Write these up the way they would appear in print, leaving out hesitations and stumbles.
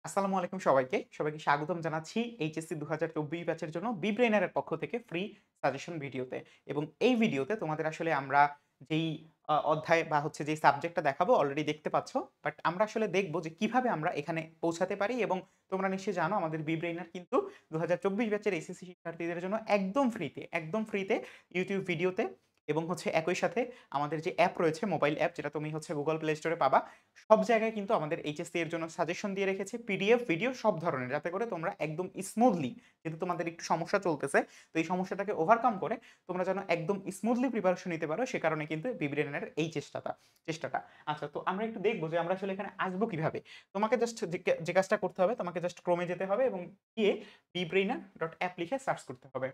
আসসালামু আলাইকুম সবাইকে স্বাগতম জানাচ্ছি এইচএসসি ২০২৪ ব্যাচের জন্য বিব্রেইনার এর পক্ষ থেকে ফ্রি সাজেশন ভিডিওতে। এবং এই ভিডিওতে তোমাদের আসলে আমরা যেই অধ্যায় বা হচ্ছে যেই সাবজেক্টটা দেখাবো অলরেডি দেখতে পাচ্ছ। বাট আমরা আসলে দেখব যে কিভাবে আমরা এখানে পৌঁছাতে পারি এবং তোমরা নিশ্চয়ই জানো আমাদের বিব্রেইনার কিন্তু ২০২৪ ব্যাচের এইচএসসি শিক্ষার্থীদের জন্য একদম ফ্রিতে YouTube ভিডিওতে এবং হচ্ছে একই সাথে আমাদের যে অ্যাপ রয়েছে মোবাইল অ্যাপ যেটা তুমি হচ্ছে Google Play Store এ পাবা। সব জায়গায় কিন্তু আমাদের এইচএসসি এর জন্য সাজেশন দিয়ে রেখেছে পিডিএফ, ভিডিও সব ধরনের। যাতে করে তোমরা একদম স্মুথলি যেহেতু তোমাদের একটু সমস্যা চলতেছে, তো এই সমস্যাটাকে ওভারকাম করে তোমরা যেন একদম স্মুথলি প্রিপারেশন নিতে পারো সে কারণে কিন্তু বিব্রেইনারের এই চেষ্টাটা। আচ্ছা, তো আমরা একটু দেখব যে আমরা আসলে এখানে আসবো কিভাবে। তোমাকে জাস্ট যে কাজটা করতে হবে তোমাকে জাস্ট ক্রোমে যেতে হবে এবং গিয়ে বিব্রেইনার.অ্যাপ লিখে সার্চ করতে হবে।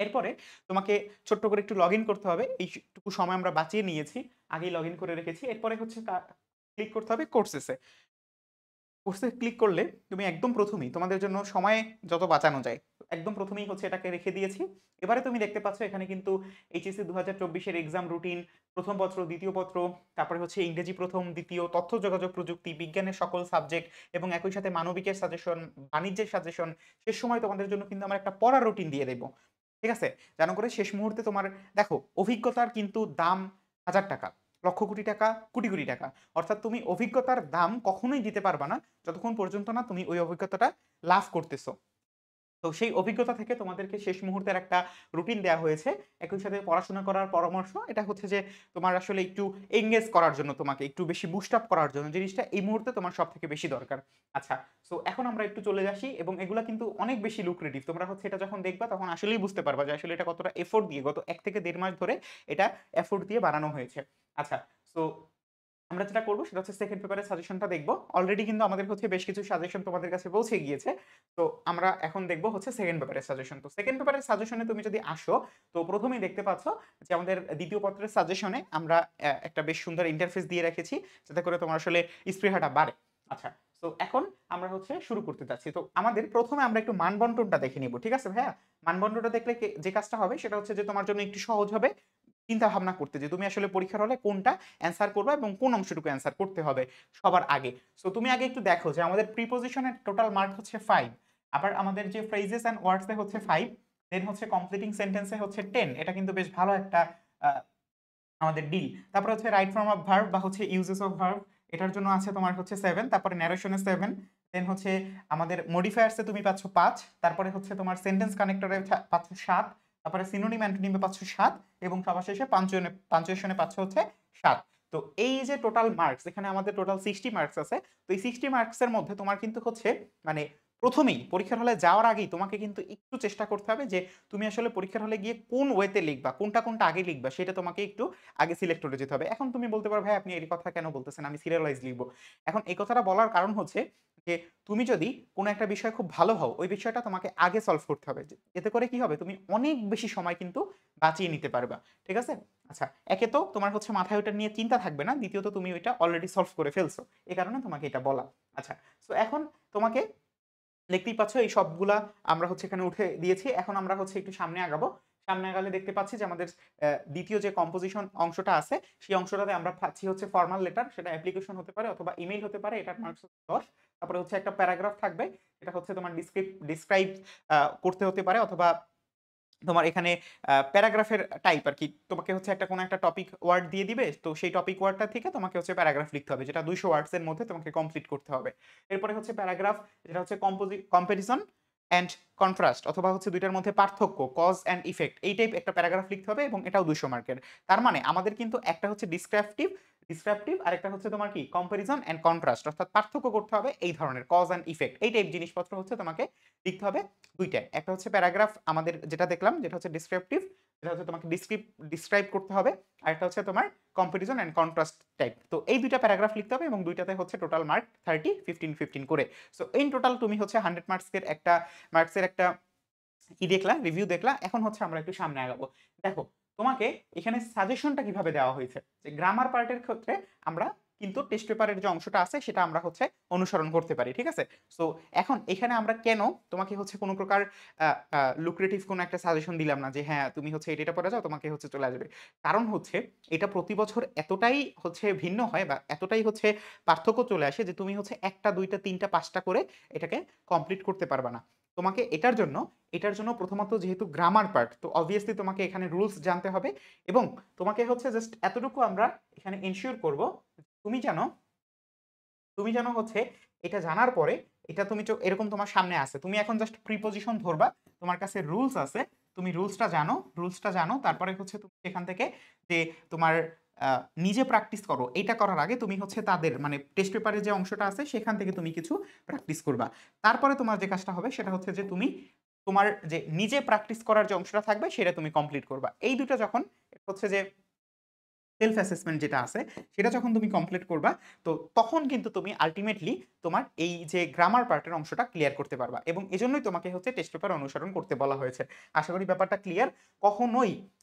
এরপরে তোমাকে ছোট্ট করে একটু লগইন করতে হবে। এইটুকু সময় আমরা বাঁচিয়ে নিয়েছি। আগেই লগইন করে রেখেছি। এরপরে হচ্ছে ক্লিক করতে হবে কোর্সেস এ। কোর্সে ক্লিক করলে তুমি একদম ১ম এই তোমাদের জন্য সময় যত বাঁচানো যায়, একদম ১ম এই হচ্ছে এটাকে রেখে দিয়েছি। এবারে তুমি দেখতে পাচ্ছ এখানে কিন্তু এইচএসসি ২০২৪ এর এক্সাম রুটিন, ১ম পত্র, ২য় পত্র, তারপরে হচ্ছে ইংরেজি ১ম, ২য়, তথ্য যোগাযোগ প্রযুক্তি, বিজ্ঞানের সকল সাবজেক্ট এবং একই সাথে মানবিকের সাজেশন, বাণিজ্যের সাজেশন। শেষ সময় তোমাদের জন্য কিন্তু আমরা একটা পড়ার রুটিন দিয়ে দেব। ঠিক আছে? যেন করে শেষ মুহূর্তে তোমার দেখো অভিজ্ঞতার কিন্তু দাম ৳১,০০০, লক্ষ কোটি টাকা, কোটি টাকা। অর্থাৎ তুমি অভিজ্ঞতার দাম কখনোই দিতে পারবা না যতক্ষণ পর্যন্ত না তুমি ওই অভিজ্ঞতাটা লাভ করতেছো। তো সেই অভিজ্ঞতা থেকে তোমাদেরকে শেষ মুহূর্তের একটা রুটিন দেয়া হয়েছে। একই সাথে পড়াশোনা করার পরামর্শ। এটা হচ্ছে যে তোমার আসলে একটু এনগেজ করার জন্য, তোমাকে একটু বেশি বুস্ট আপ করার জন্য জিনিসটা এই মুহূর্তে তোমার সবথেকে বেশি দরকার। আচ্ছা, সো এখন আমরা একটু চলে আসি এবং এগুলা কিন্তু অনেক বেশি লুক্রেটিভ। তোমরা হচ্ছে এটা যখন দেখবা তখন আসলেই বুঝতে পারবা যে আসলে এটা কতটা এফোর্ট দিয়ে গত ১ থেকে ১.৫ মাস ধরে এটা এফোর্ট দিয়ে বানানো হয়েছে। আচ্ছা, সো আমরা যেটা করব সেটা হচ্ছে সেকেন্ড পেপারের সাজেশনটা দেখব। অলরেডি কিন্তু আমাদের হচ্ছে বেশ কিছু সাজেশন তোমাদের কাছে পৌঁছে গিয়েছে। তো আমরা এখন দেখব হচ্ছে সেকেন্ড পেপারের সাজেশন। তো সেকেন্ড পেপারের সাজেশনে তুমি যদি আসো, তো ১ম এই দেখতে পাচ্ছ যে আমাদের ২য় পত্রের সাজেশনে আমরা একটা বেশ সুন্দর ইন্টারফেস দিয়ে রেখেছি যাতে করে তোমার আসলে স্পৃহাটা বাড়ে। আচ্ছা, সো এখন আমরা হচ্ছে শুরু করতে যাচ্ছি। তো আমাদের ১ম এ আমরা একটু মানবন্টনটা দেখে নিব। ঠিক আছে ভাইয়া? মানবন্টনটা দেখলে যে কাজটা হবে সেটা হচ্ছে যে তোমার জন্য একটু সহজ হবে চিন্তা ভাবনা করতে যে তুমি আসলে পরীক্ষার হলে কোনটা অ্যান্সার করবা এবং কোন অংশটুকু অ্যান্সার করতে হবে সবার আগে। সো তুমি আগে একটু দেখো যে আমাদের প্রিপোজিশনের টোটাল মার্ক হচ্ছে 5। আবার আমাদের যে ফ্রেজেস অ্যান্ড ওয়ার্ডস এ হচ্ছে 5, দেন হচ্ছে কমপ্লিটিং সেন্টেন্স এ হচ্ছে 10। এটা কিন্তু বেশ ভালো একটা আ আমাদের ডিল। তারপরে হচ্ছে রাইট ফর্ম অফ ভার্ব বা হচ্ছে ইউজেস অফ ভার্ব, এটার জন্য আছে তোমার হচ্ছে 7, তারপরে ন্যারেশনে 7, দেন হচ্ছে আমাদের মডিফায়ার্স এ তুমি পাচ্ছ 5, তারপরে হচ্ছে তোমার সেন্টেন্স কানেক্টরে পাচ্ছ 7, তারপরে সিনোনিম অ্যান্টোনিমে পাচ্ছ 7 এবং সবার শেষে পাঞ্চুয়েশনে পাচ্ছ হচ্ছে 7। তো এই যে টোটাল মার্কস, এখানে আমাদের টোটাল 60 মার্কস আছে। তো এই 60 মার্কস এর মধ্যে তোমার কিন্তু হচ্ছে মানে ১ম এই পরীক্ষার হলে যাওয়ার আগেই তোমাকে কিন্তু একটু চেষ্টা করতে হবে যে তুমি আসলে পরীক্ষার হলে গিয়ে কোন ওয়েতে লিখবা, কোনটা আগে লিখবা সেটা তোমাকে একটু আগে সিলেক্ট করে যেতে হবে। এখন তুমি বলতে পারো, "ভাই আপনি এই কথা কেন বলতেছেন? আমি সিরিয়াল ওয়াইজ লিখব।" এখন এই কথাটা বলার কারণ হচ্ছে যে তুমি যদি কোন একটা বিষয়ে খুব ভালো হও, ওই বিষয়টা তোমাকে আগে সলভ করতে হবে। এতে করে কি হবে? তুমি অনেক বেশি সময় কিন্তু বাঁচিয়ে নিতে পারবা। ঠিক আছে? আচ্ছা, একে তো তোমার হচ্ছে মাথায় ওটা নিয়ে চিন্তা থাকবে না। দ্বিতীয়ত তুমি ওইটা অলরেডি সলভ করে ফেলছো। এ কারণে তোমাকে এটা বলা। আচ্ছা, সো এখন তোমাকে দেখতেই পাচ্ছ এই সবগুলা আমরা হচ্ছে এখানে উঠে দিয়েছি। এখন আমরা হচ্ছে একটু সামনে আগাবো। সামনে আগালে দেখতে পাচ্ছি যে আমাদের ২য় যে কম্পোজিশন অংশটা আছে, সেই অংশটাতে আমরা পাচ্ছি হচ্ছে ফরমাল লেটার। সেটা অ্যাপ্লিকেশন হতে পারে অথবা ইমেইল হতে পারে। এটার মার্কস হচ্ছে ১০। তারপরে হচ্ছে একটা প্যারাগ্রাফ থাকবে। এটা হচ্ছে তোমার ডিসক্রাইব করতে হতে পারে অথবা তোমার এখানে প্যারাগ্রাফের টাইপ আরকি। তোমাকে হচ্ছে কোনো একটা টপিক ওয়ার্ড দিয়ে দিবে। তো সেই টপিক ওয়ার্ডটা থেকে তোমাকে হচ্ছে প্যারাগ্রাফ লিখতে হবে। যেটা ২০০ ওয়ার্ডস এর মধ্যে তোমাকে কমপ্লিট করতে হবে। এরপরে হচ্ছে প্যারাগ্রাফ, যেটা হচ্ছে কম্পারিজন অ্যান্ড কন্ট্রাস্ট অথবা হচ্ছে ২ টার মধ্যে পার্থক্য, কজ অ্যান্ড ইফেক্ট, এই টাইপ একটা প্যারাগ্রাফ লিখতে হবে এবং এটাও ২০০ মার্কের। তার মানে আমাদের কিন্তু একটা হচ্ছে ডিসক্রিপটিভ আরেকটা হচ্ছে তোমার কি কম্পারিজন অ্যান্ড কন্ট্রাস্ট, অর্থাৎ পার্থক্য করতে হবে এই ধরনের কজ অ্যান্ড ইফেক্ট। এই টাইপ জিনিসপত্র হচ্ছে তোমাকে লিখতে হবে ২ টায়। একটা হচ্ছে প্যারাগ্রাফ আমাদের যেটা দেখলাম যেটা হচ্ছে ডেসক্রিপটিভ, যেটা হচ্ছে তোমাকে ডিসক্রাইব করতে হবে। আরেকটা হচ্ছে তোমার কম্পারিজন অ্যান্ড কন্ট্রাস্ট টাইপ। তো এই ২ টা প্যারাগ্রাফ লিখতে হবে এবং ২ টাতে হচ্ছে টোটাল মার্ক 30, 15 করে। সো ইন টোটাল তুমি হচ্ছে 100 মার্কসের একটা দেখলা, রিভিউ দেখলা। এখন হচ্ছে আমরা একটু সামনে আগাবো। দেখো, তোমাকে এখানে সাজেশনটা কিভাবে দেওয়া হয়েছে? যে গ্রামার পার্টের ক্ষেত্রে আমরা কিন্তু টেস্ট পেপারের যে অংশটা আছে সেটা আমরা হচ্ছে অনুসরণ করতে পারি, ঠিক আছে? সো এখন এখানে আমরা কেন তোমাকে হচ্ছে কোনো প্রকার লুক্রেটিভ কোনো একটা সাজেশন দিলাম না যে হ্যাঁ, তুমি হচ্ছে এটা পড়ে যাও, তোমাকে হচ্ছে চলে আসবে। কারণ হচ্ছে এটা প্রতি বছর এতটাই হচ্ছে ভিন্ন হয় বা এতটাই হচ্ছে পার্থক্য চলে আসে যে তুমি হচ্ছে ১ টা ২ টা ৩ টা ৫ টা করে এটাকে কমপ্লিট করতে পারবা না। তোমাকে এটার জন্য প্রথমত যেহেতু গ্রামার পার্ট, তো অবভিয়াসলি তোমাকে এখানে রুলস জানতে হবে এবং তোমাকে হচ্ছে জাস্ট এতটুকু আমরা এখানে এনশিওর করব তুমি যেন তুমি যেন হচ্ছে এটা জানার পরে এটা তুমি এরকম তোমার সামনে আছে, তুমি এখন জাস্ট প্রিপজিশন ধরবা, তোমার কাছে রুলস আছে, তুমি রুলসটা জানো তারপরে হচ্ছে তুমি সেখান থেকে যে তোমার নিজে প্র্যাকটিস করো, এটা করার আগে তুমি হচ্ছে তাদের মানে টেস্ট পেপারের যে অংশটা আছে সেখান থেকে তুমি কিছু প্র্যাকটিস করবা। তারপরে তোমার যে কাজটা হবে সেটা হচ্ছে যে তুমি তোমার যে নিজে প্র্যাকটিস করার যে অংশটা থাকবে সেটা তুমি কমপ্লিট করবা। এই দুটো যখন হচ্ছে যে সেলফ অ্যাসেসমেন্ট যেটা আছে সেটা যখন তুমি কমপ্লিট করবা, তো তখন কিন্তু তুমি আলটিমেটলি তোমার এই যে গ্রামার পার্টের অংশটা ক্লিয়ার করতে পারবা এবং এজন্যই তোমাকে হচ্ছে টেস্ট পেপার অনুসরণ করতে বলা হয়েছে। আশা করি ব্যাপারটা ক্লিয়ার।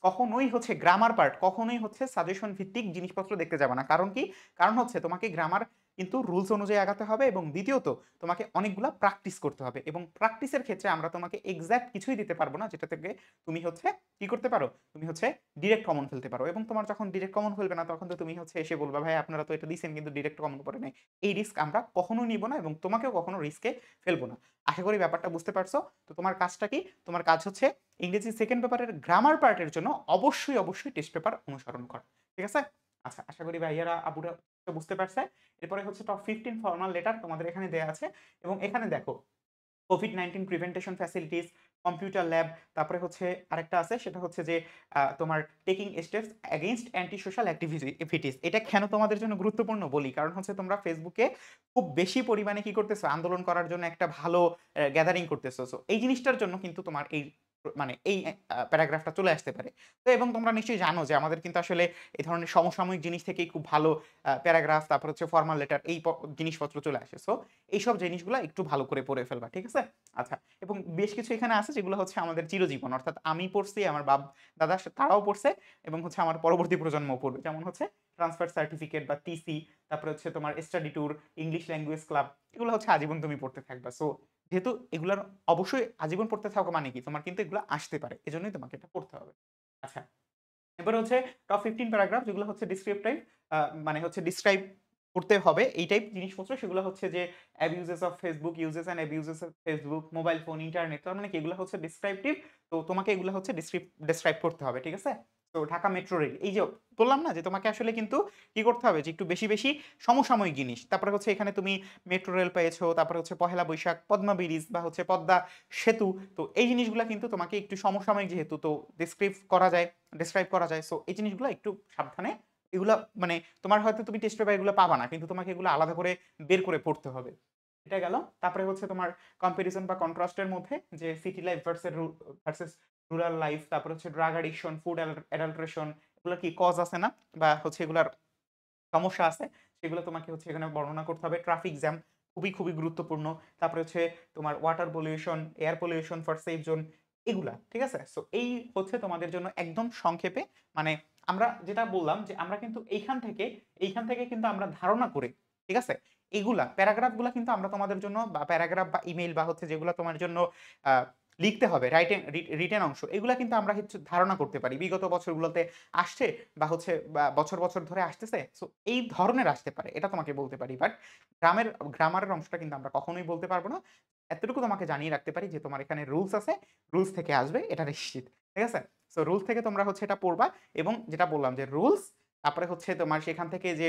কখনোই হচ্ছে গ্রামার পার্ট কখনোই হচ্ছে সাজেশন ভিত্তিক জিনিসপত্র দেখতে যাবে না। কারণ কি? কারণ হচ্ছে তোমাকে গ্রামার কিন্তু রুলস অনুযায়ী আগাতে হবে এবং দ্বিতীয়ত তোমাকে অনেকগুলা প্র্যাকটিস করতে হবে এবং প্র্যাকটিসের ক্ষেত্রে আমরা তোমাকে এক্সাক্ট কিছুই দিতে পারবো না যেটা থেকে তুমি হচ্ছে কি করতে পারো, তুমি হচ্ছে ডিরেক্ট কমন ফেলতে পারো এবং তোমার যখন ডিরেক্ট কমন ফেলবে না তখন তো তুমি হচ্ছে এসে বলবা ভাই আপনারা তো এটা দিয়েছেন কিন্তু ডিরেক্ট কমন পড়ে নাই। এই রিস্ক আমরা কখনোই নিব না এবং তোমাকেও কখনো রিস্কে ফেলবো না। আশা করি ব্যাপারটা বুঝতে পারছো। তো তোমার কাজটা কি? তোমার কাজ হচ্ছে ইংরেজি সেকেন্ড পেপারের গ্রামার পার্টের জন্য অবশ্যই টেস্ট পেপার অনুসরণ করা, ঠিক আছে? আচ্ছা, আশা করি ভাইয়ারা আপুরা বুঝতে পারছে। এরপরে হচ্ছে টপ 15 ফর্মাল লেটার তোমাদের এখানে দেয়া আছে এবং এখানে দেখো কোভিড-19 প্রিভেন্টেশন ফ্যাসিলিটিস, কম্পিউটার ল্যাব, তারপরে হচ্ছে আরেকটা আছে সেটা হচ্ছে যে তোমার taking steps against anti social activities. এটা কেন তোমাদের জন্য গুরুত্বপূর্ণ বলি, কারণ হচ্ছে তোমরা ফেসবুকে খুব বেশি পরিমাণে কি করতেছো, আন্দোলন করার জন্য একটা ভালো গ্যাদারিং করতেছো। সো এই জিনিসটার জন্য কিন্তু তোমার এই মানে এই প্যারাগ্রাফটা চলে আসতে পারে। তো এবং তোমরা নিশ্চয়ই জানো যে আমাদের কিন্তু আসলে এই ধরনের সমসাময়িক জিনিস থেকেই খুব ভালো প্যারাগ্রাফ, তারপর হচ্ছে ফরমাল লেটার এই জিনিসপত্র চলে আসে। সো এইসব জিনিসগুলা একটু ভালো করে পড়ে ফেলবা, ঠিক আছে? আচ্ছা, এবং বেশ কিছু এখানে আছে যেগুলো হচ্ছে আমাদের চিরজীবন, অর্থাৎ আমি পড়ছি, আমার বাপ দাদা তারাও পড়ছে এবং হচ্ছে আমার পরবর্তী প্রজন্মও পড়বে। যেমন হচ্ছে ট্রান্সফার সার্টিফিকেট বা টিসি, তারপরে হচ্ছে তোমার study tour, English language club, এগুলো হচ্ছে আজীবন তুমি পড়তে থাকবা। সো যেহেতু এগুলার অবশ্যই আজীবন পড়তে থাকো মানে কি তোমার কিন্তু এগুলো আসতে পারে, এজন্যই তোমাকে এটা পড়তে হবে। আচ্ছা, এবার হচ্ছে টপ 15 প্যারাগ্রাফ যেগুলো হচ্ছে ডিসক্রিপটিভ, মানে হচ্ছে ডিসক্রাইব করতে হবে এই টাইপ জিনিসপত্র, সেগুলো হচ্ছে যে abuses of Facebook, uses and abuses of Facebook, mobile phone, internet, তার মানে কি এগুলো হচ্ছে ডিসক্রিপটিভ। তো তোমাকে এগুলো হচ্ছে ডিসক্রাইব করতে হবে, ঠিক আছে? তো ঢাকা মেট্রো রেল, এই যে বললাম না যে তোমাকে আসলে কিন্তু কি করতে হবে যে একটু বেশি সমসাময়িক জিনিস, তারপরে হচ্ছে এখানে তুমি মেট্রো রেল পেয়েছো, তারপরে হচ্ছে পহেলা বৈশাখ, পদ্মা ব্রিজ বা হচ্ছে পদ্মা সেতু, তো এই জিনিসগুলো কিন্তু তোমাকে একটু সমসাময়িক যেহেতু তো ডিসক্রাইব করা যায়। সো এই জিনিসগুলো একটু সাবধানে, এগুলা মানে তোমার হয়তো তুমি টেস্ট পেপার এগুলো পাবা না কিন্তু তোমাকে এগুলো আলাদা করে বের করে পড়তে হবে। এটা গেল। তারপরে হচ্ছে তোমার কম্পারিজন বা কন্ট্রাস্টের মধ্যে যে city life versus rural life, তারপরে হচ্ছে ড্রাগ অ্যাডিকশন, ফুড অ্যাডাল্টারেশন, এগুলো কি কজ আছে না বা হচ্ছে এগুলার সমস্যা আছে, সেগুলো তোমাকে হচ্ছে এখানে বর্ণনা করতে হবে। ট্রাফিক জ্যাম খুবই গুরুত্বপূর্ণ। তারপরে হচ্ছে তোমার water pollution, air pollution for safe zone, এগুলা, ঠিক আছে? সো এই হচ্ছে তোমাদের জন্য একদম সংক্ষেপে, মানে আমরা যেটা বললাম যে আমরা কিন্তু এইখান থেকে কিন্তু আমরা ধারণা করে, ঠিক আছে? এগুলা প্যারাগ্রাফগুলা কিন্তু আমরা তোমাদের জন্য বা প্যারাগ্রাফ বা ইমেইল বা হচ্ছে যেগুলো তোমার জন্য লিখতে হবে রিটেন অংশ, এগুলা কিন্তু আমরা হচ্ছে ধারণা করতে পারি বিগত বছরগুলোতে আসছে বা হচ্ছে বছর ধরে আসতেছে। সো এই ধরনের আসতে পারে এটা তোমাকে বলতে পারি। বাট গ্রামারের অংশটা কিন্তু আমরা কখনোই বলতে পারবো না। এতটুকু তোমাকে জানিয়ে রাখতে পারি যে তোমার এখানে রুলস আছে, রুলস থেকে আসবে এটা নিশ্চিত। ঠিক আছে? সো রুলস থেকে তোমরা হচ্ছে এটা পড়বা এবং যেটা বললাম যে রুলস, তারপরে হচ্ছে তোমার সেখান থেকে যে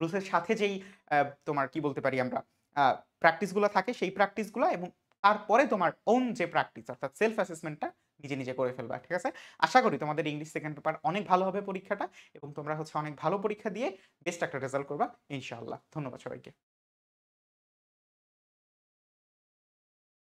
রুলস এর সাথে যেই তোমার কি বলতে পারি আমরা আ প্র্যাকটিস গুলা থাকে সেই প্র্যাকটিস গুলা এবং তারপরে তোমার ওন যে প্র্যাকটিস অর্থাৎ সেলফ অ্যাসেসমেন্টটা নিজে করে ফেলবা। ঠিক আছে? আশা করি তোমাদের ইংলিশ সেকেন্ড পেপার অনেক ভালো হবে পরীক্ষাটা এবং তোমরা হচ্ছে অনেক ভালো পরীক্ষা দিয়ে বেস্ট একটা রেজাল্ট করবা ইনশাআল্লাহ। ধন্যবাদ সবাইকে।